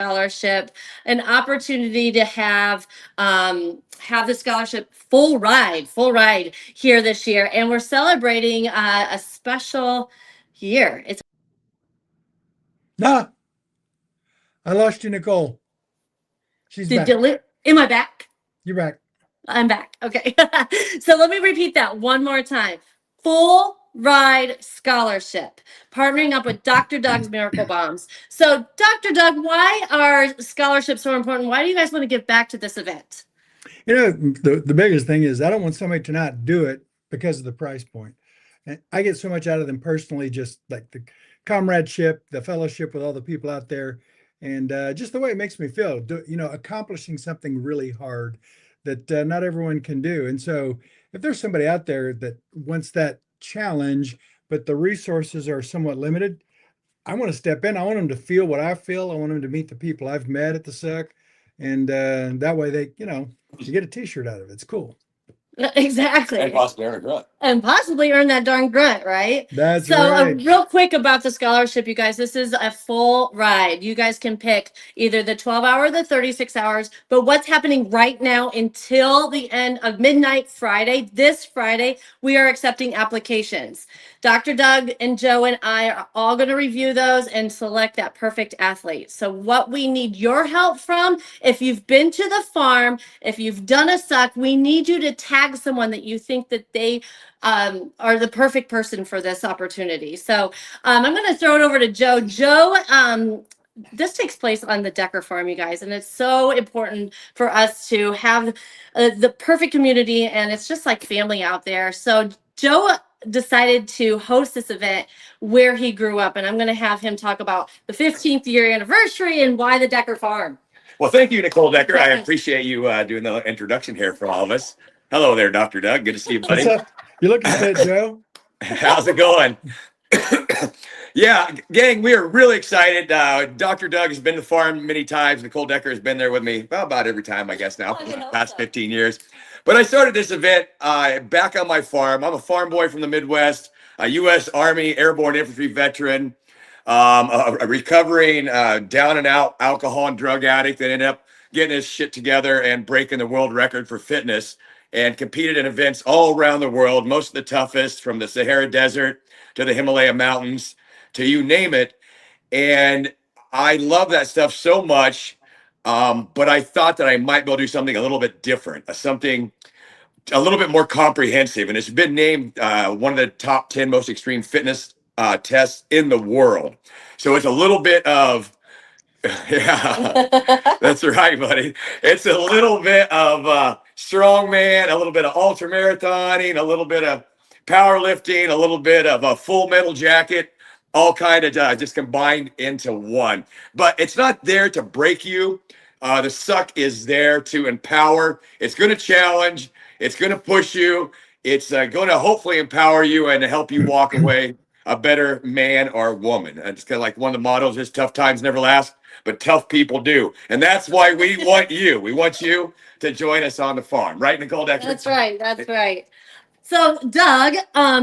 scholarship, an opportunity to have the scholarship full ride here this year, and we're celebrating a special year. It's Nah, I lost you, Nicole. She's the back. am I back? You're back. I'm back. Okay. So let me repeat that one more time. Full ride scholarship, partnering up with Dr. Doug's Miracle Bombs. So, Dr. Doug, why are scholarships so important? Why do you guys want to give back to this event? The biggest thing is I don't want somebody to not do it because of the price point. And I get so much out of them personally, just like the comradeship, the fellowship with all the people out there, and just the way it makes me feel. Accomplishing something really hard that not everyone can do. And so, if there's somebody out there that wants that challenge, but the resources are somewhat limited, I want to step in. I want them to feel what I feel. I want them to meet the people I've met at the SUC, and that way you get a T-shirt out of it. It's cool. Exactly. And possibly earn a grunt. And possibly earn that darn grunt, right? That's So, right. real quick about the scholarship, you guys, this is a full ride. You guys can pick either the 12-hour or the 36 hours. But what's happening right now until the end of midnight Friday, this Friday, we are accepting applications. Dr. Doug and Joe and I are all going to review those and select that perfect athlete. So, what we need your help from, if you've been to the farm, if you've done a SUC, we need you to tag someone that you think that they are the perfect person for this opportunity. So I'm going to throw it over to Joe. Joe, this takes place on the Decker farm, you guys, and it's so important for us to have the perfect community, and it's just like family out there. So Joe decided to host this event where he grew up, and I'm going to have him talk about the 15th year anniversary and why the Decker farm. Well, thank you, Nicole Decker. I appreciate you doing the introduction here for all of us. Hello there, Dr. Doug. Good to see you, buddy. What's up? You're looking fit, Joe. How's it going? Yeah, gang, we are really excited. Dr. Doug has been to the farm many times. Nicole Decker has been there with me about every time, I guess, now, for the past 15 years. But I started this event back on my farm. I'm a farm boy from the Midwest, a U.S. Army Airborne Infantry veteran, a recovering down and out alcohol and drug addict that ended up getting his shit together and breaking the world record for fitness, and competed in events all around the world, most of the toughest, from the Sahara Desert to the Himalaya Mountains to you name it. And I love that stuff so much, but I thought that I might be able to do something a little bit different, something a little bit more comprehensive. And it's been named one of the top 10 most extreme fitness tests in the world. So it's a little bit of, yeah, that's right, buddy. It's a little bit of strongman, a little bit of ultra marathoning, a little bit of powerlifting, a little bit of a full metal jacket, all kind of just combined into one. But it's not there to break you. The SUC is there to empower. It's going to challenge. It's going to push you. It's going to hopefully empower you and help you walk away a better man or woman. And it's kind of like one of the mottos is tough times never last, but tough people do. And that's why we want you. We want you to join us on the farm. Right, Nicole Decker? That's right. That's right. So, Doug,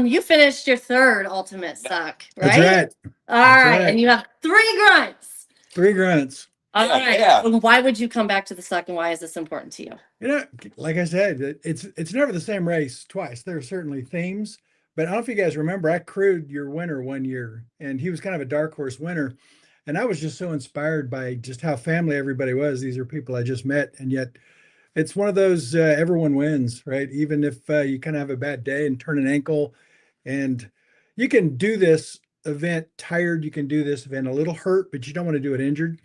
you finished your third ultimate SUC, right? That's right. All right. And you have 3 grunts. 3 grunts. All right. Yeah. And why would you come back to the SUC, and why is this important to you? Like I said, it's never the same race twice. There are certainly themes, but I don't know if you guys remember, I crewed your winner one year, and he was kind of a dark horse winner. And I was just so inspired by just how family everybody was. These are people I just met, and yet it's one of those everyone wins, right? Even if you kind of have a bad day and turn an ankle, and you can do this event tired, you can do this event a little hurt, but you don't want to do it injured.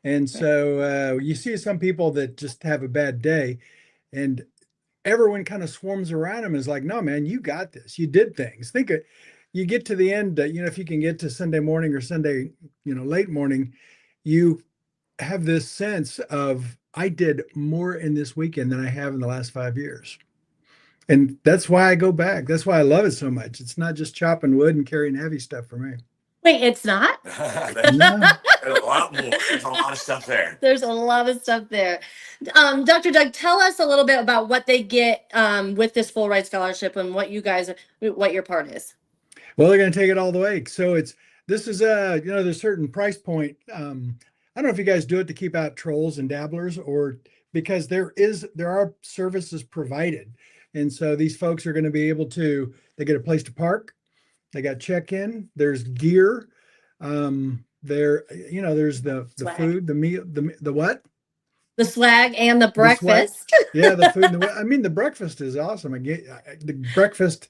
And so you see some people that just have a bad day, and everyone kind of swarms around them and is like, no, man, you got this. You did things. You get to the end, if you can get to Sunday morning or Sunday, late morning, you have this sense of, I did more in this weekend than I have in the last 5 years. And that's why I go back. That's why I love it so much. It's not just chopping wood and carrying heavy stuff for me. Wait, it's not? No. There's a lot more. There's a lot of stuff there. There's a lot of stuff there. Dr. Doug, tell us a little bit about what they get with this full ride scholarship and what your part is. Well, they're going to take it all the way. So this is there's a certain price point. I don't know if you guys do it to keep out trolls and dabblers or because there are services provided. And so these folks are going to be able to, they get a place to park, they got check-in, there's gear. There, there's the Swag. food, the meal, the what? The swag and the swag. breakfast. Yeah, the food. I mean, the breakfast is awesome. The breakfast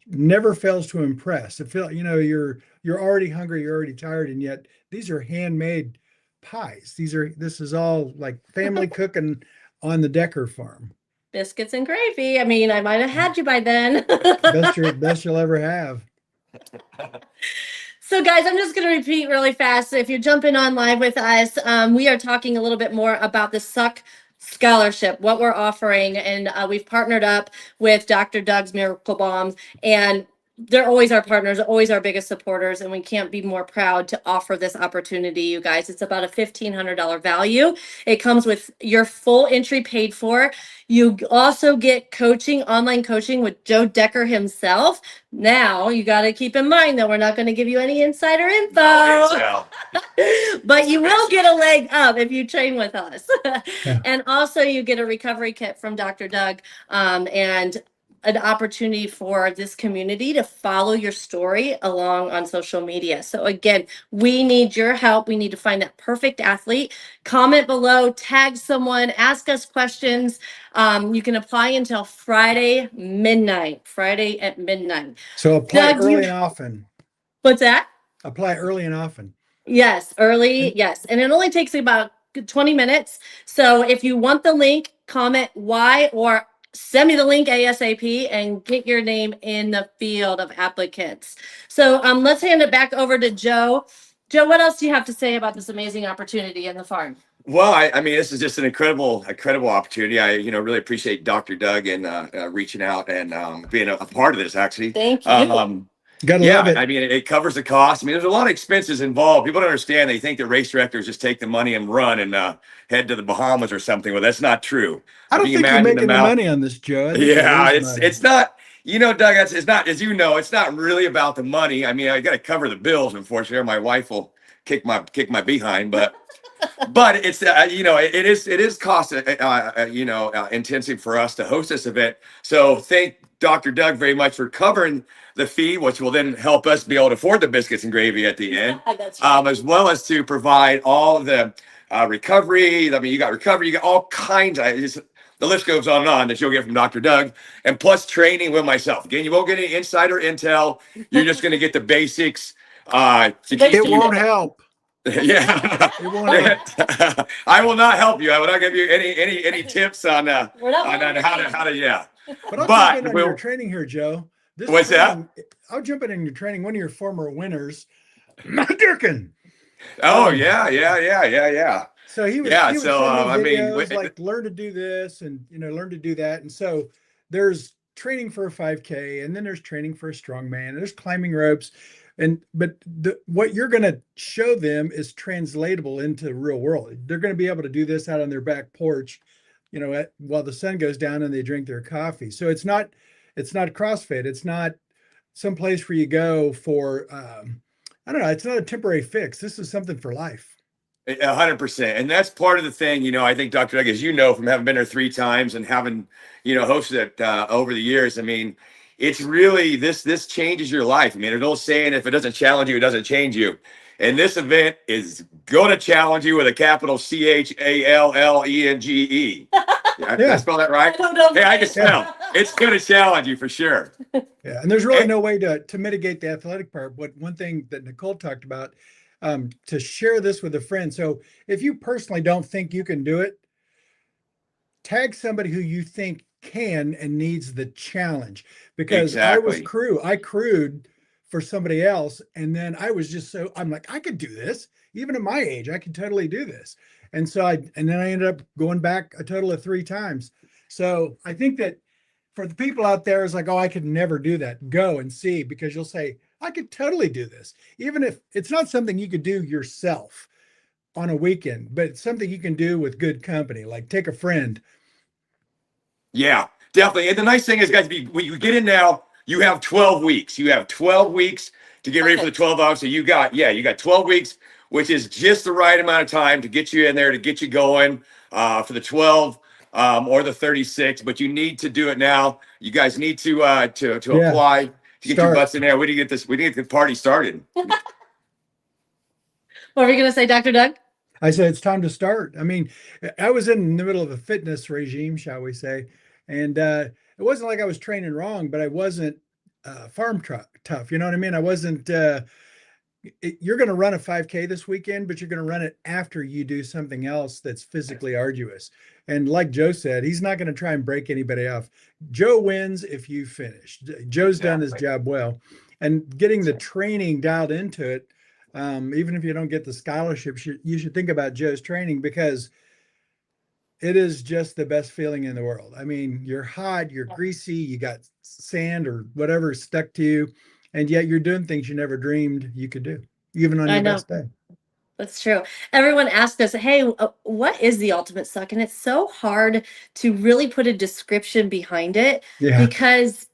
never fails to impress. It feel you're already hungry, you're already tired, and yet these are handmade pies. This is all like family cooking on the Decker farm. Biscuits and gravy. I mean, I might have had you by then. Best you'll ever have. So guys, I'm just going to repeat really fast. If you're jumping on live with us, we are talking a little bit more about the Suck Scholarship, what we're offering. And we've partnered up with Dr. Doug's Miracle Bombs, and they're always our partners, always our biggest supporters. And we can't be more proud to offer this opportunity, you guys. It's about a $1,500 value. It comes with your full entry paid for. You also get coaching, online coaching with Joe Decker himself. Now, you got to keep in mind that we're not going to give you any insider info, but you will get a leg up if you train with us. Yeah. And also you get a recovery kit from Dr. Doug, and an opportunity for this community to follow your story along on social media. So again, we need your help. We need to find that perfect athlete. Comment below, tag someone, ask us questions. You can apply until Friday at midnight. So apply Doug, early and often. What's that? Apply early and often. Yes, early, yes. And it only takes about 20 minutes. So if you want the link, comment why or send me the link ASAP and get your name in the field of applicants. So let's hand it back over to Joe. Joe, what else do you have to say about this amazing opportunity in the farm? Well, I mean, this is just an incredible opportunity. I, really appreciate Dr. Doug and reaching out and being a part of this. Actually, Thank you. Gotta love it. I mean, it covers the cost. I mean, there's a lot of expenses involved. People don't understand. They think the race directors just take the money and run and head to the Bahamas or something. Well, that's not true. I don't If you think you're imagine making the money on this, Joe. I think Yeah, you're losing money. it's not. Doug, it's not. As you know, it's not really about the money. I mean, I got to cover the bills. Unfortunately, or my wife will kick my behind. But it's it is cost intensive for us to host this event. So thank Dr. Doug very much for covering the fee, which will then help us be able to afford the biscuits and gravy at the end, That's right. as well as to provide all the recovery. I mean, you got recovery, you got all kinds of. The list goes on that you'll get from Dr. Doug, and plus training with myself. Again, you won't get any insider intel. You're just going to get the basics. It won't help. Yeah, It won't help. I will not help you. I will not give you any tips on We're not how to yeah. But I'll But jump in on we'll- your training here, Joe. This What's that? training- I'll jump in your training. One of your former winners, Matt Durkin. Oh yeah. So he was. Yeah, He was so, sending me I mean, videos, like learn to do this and learn to do that. And so there's training for a 5K, and then there's training for a strongman. And there's climbing ropes, but what you're going to show them is translatable into the real world. They're going to be able to do this out on their back porch, while the sun goes down and they drink their coffee. So it's not CrossFit. It's not some place where you go for I don't know. It's not a temporary fix. This is something for life. 100%. And that's part of the thing, I think Dr. Doug, as you know, from having been there 3 times and having, hosted it over the years, I mean, it's really, this changes your life. I mean, there's an old saying, if it doesn't challenge you, it doesn't change you. And this event is going to challenge you with a capital CHALLENGE. Did I spell that right? I don't know. Hey, I can spell. It's going to challenge you for sure. Yeah, and there's really no way to mitigate the athletic part. But one thing that Nicole talked about, to share this with a friend. So if you personally don't think you can do it, tag somebody who you think can and needs the challenge. Because I crewed for somebody else, and then I was just I'm like, I could do this. Even at my age, I could totally do this. And so then I ended up going back a total of 3 times. So I think that for the people out there, it's like, oh, I could never do that. Go and see, because you'll say, I could totally do this. Even if it's not something you could do yourself on a weekend, but it's something you can do with good company, like take a friend. Yeah, definitely. And the nice thing is, guys, when you get in now, you have 12 weeks. You have 12 weeks to get ready for the 12 hours. So you got 12 weeks which is just the right amount of time to get you in there, to get you going for the 12 or the 36. But you need to do it now. You guys need to Yeah. apply, to get your Start. butts in there. We need to get this. We need to get the party started. What were you going to say, Dr. Doug? I said it's time to start. I mean, I was in the middle of a fitness regime, shall we say, and it wasn't like I was training wrong, but I wasn't tough. You know what I mean? I wasn't. You're going to run a 5K this weekend, but you're going to run it after you do something else that's physically arduous. And like Joe said, he's not going to try and break anybody off. Joe wins if you finish. Joe's done his job well, and getting the training dialed into it. Even if you don't get the scholarship, you should think about Joe's training, because it is just the best feeling in the world. I mean, you're hot, you're greasy, you got sand or whatever stuck to you, and yet you're doing things you never dreamed you could do, even on I your know. best day. That's true. Everyone asks us, hey, what is the ultimate suck? And it's so hard to really put a description behind it, Yeah. because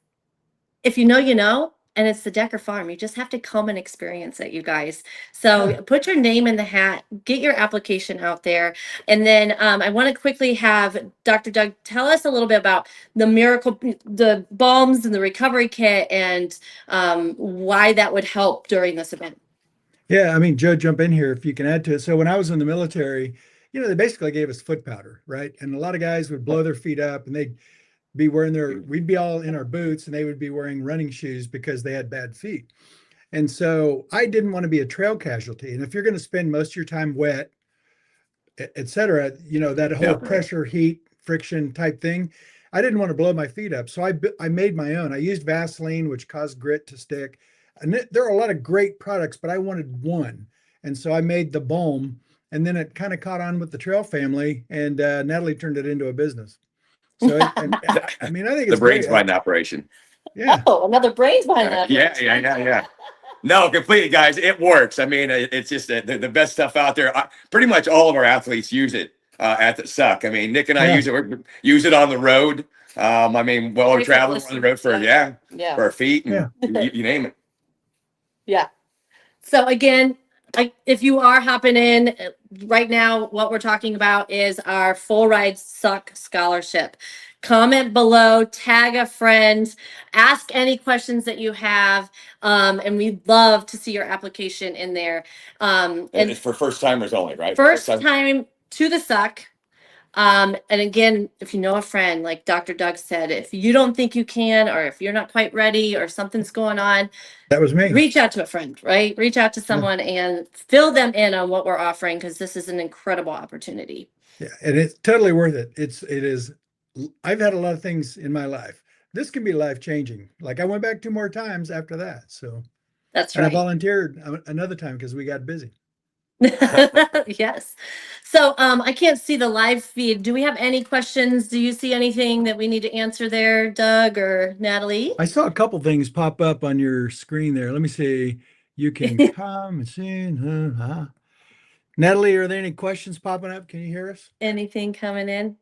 if you know, you know, and it's the Decker Farm. You just have to come and experience it, you guys. So Yeah. put your name in the hat, get your application out there. And then I want to quickly have Dr. Doug tell us a little bit about the balms and the recovery kit, and why that would help during this event. Yeah, I mean, Joe, jump in here if you can add to it. So when I was in the military, they basically gave us foot powder, right? And a lot of guys would blow their feet up, and they'd be wearing we'd be all in our boots, and they would be wearing running shoes because they had bad feet. And so I didn't want to be a trail casualty. And if you're going to spend most of your time wet, et cetera, that whole pressure, heat, friction type thing, I didn't want to blow my feet up. So I made my own. I used Vaseline, which caused grit to stick. And there are a lot of great products, but I wanted one. And so I made the balm, and then it kind of caught on with the trail family, and Natalie turned it into a business. So, I mean, I think it's The brains great. behind the operation. Yeah. Oh, another brains behind that. Yeah. No, completely, guys. It works. I mean, it's just the best stuff out there. Pretty much all of our athletes use it at the Suck. I mean, Nick and I use it on the road. I mean, while we're traveling on the road for for our feet, and you name it. Yeah. So again, if you are hopping in right now, what we're talking about is our Full Ride Suck Scholarship. Comment below, tag a friend, ask any questions that you have, and we'd love to see your application in there. And it's for first timers only, right? First time to the Suck. And again, if you know a friend, like Dr. Doug said, if you don't think you can, or if you're not quite ready, or something's going on, that was me. Reach out to a friend, right? Reach out to someone and fill them in on what we're offering, because this is an incredible opportunity. Yeah, and it's totally worth it. It is. I've had a lot of things in my life. This can be life changing. Like, I went back 2 more times after that. So that's right. right. And I volunteered another time because we got busy. Yes. So I can't see the live feed. Do we have any questions? Do you see anything that we need to answer there, Doug or Natalie? I saw a couple things pop up on your screen there. Let me see. You can come and see. Natalie, are there any questions popping up? Can you hear us? Anything coming in?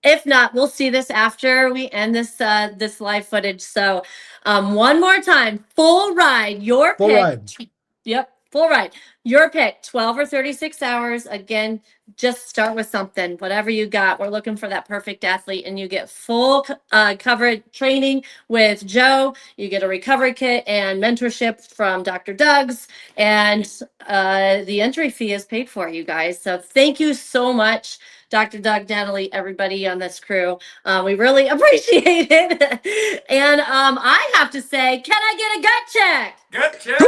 If not, we'll see this after we end this this live footage. So one more time, Full Ride, your Full pick. Ride. Yep, Full Ride, your pick, 12 or 36 hours. Again, just start with something, whatever you got. We're looking for that perfect athlete, and you get full coverage training with Joe. You get a recovery kit and mentorship from Dr. Doug's, and the entry fee is paid for, you guys. So thank you so much, Dr. Doug, Natalie, everybody on this crew. We really appreciate it. And I have to say, can I get a gut check? Gut check.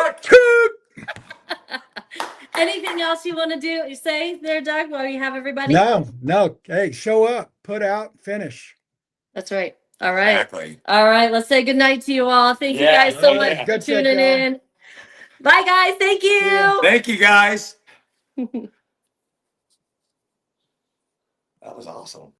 Anything else you want to say there, Doug, while you have everybody? No. Hey, show up, put out, finish. That's right. All right. Exactly. All right. Let's say good night to you all. Thank you guys so much for tuning in. Bye, guys. Thank you. Thank you, guys. That was awesome.